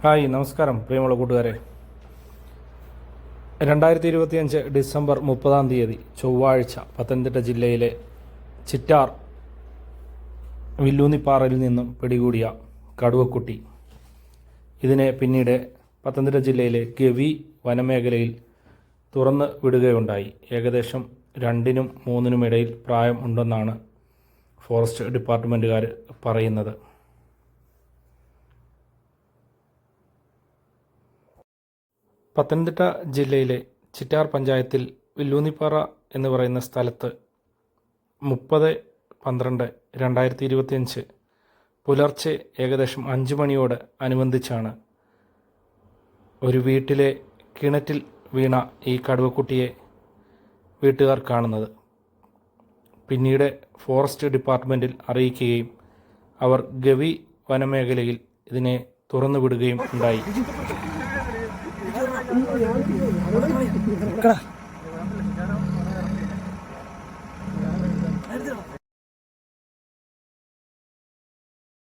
Hi, നമസ്കാരം പ്രിയമുള്ള കൂട്ടുകാരെ. 2025 ഡിസംബർ 30 ചൊവ്വാഴ്ച പത്തനംതിട്ട ജില്ലയിലെ ചിറ്റാർ വില്ലൂന്നിപ്പാറയിൽ നിന്നും പിടികൂടിയ കടുവക്കുട്ടി ഇതിനെ പിന്നീട് പത്തനംതിട്ട ജില്ലയിലെ ഗവി വനമേഖലയിൽ തുറന്ന് വിടുകയുണ്ടായി. ഏകദേശം 2-നും 3-നും ഇടയിൽ പ്രായം ഉണ്ടെന്നാണ് ഫോറസ്റ്റ് ഡിപ്പാർട്ട്മെൻറ്റുകാർ പറയുന്നത്. പത്തനംതിട്ട ജില്ലയിലെ ചിറ്റാർ പഞ്ചായത്തിൽ വില്ലൂന്നിപ്പാറ എന്ന് പറയുന്ന സ്ഥലത്ത് 30/12/2025 പുലർച്ചെ ഏകദേശം 5 മണിയോട് അനുബന്ധിച്ചാണ് ഒരു വീട്ടിലെ കിണറ്റിൽ വീണ ഈ കടുവക്കുട്ടിയെ വീട്ടുകാർ കാണുന്നത്. പിന്നീട് ഫോറസ്റ്റ് ഡിപ്പാർട്ട്മെൻറ്റിൽ അറിയിക്കുകയും അവർ ഗവി വനമേഖലയിൽ ഇതിനെ തുറന്നു വിടുകയും ഉണ്ടായി.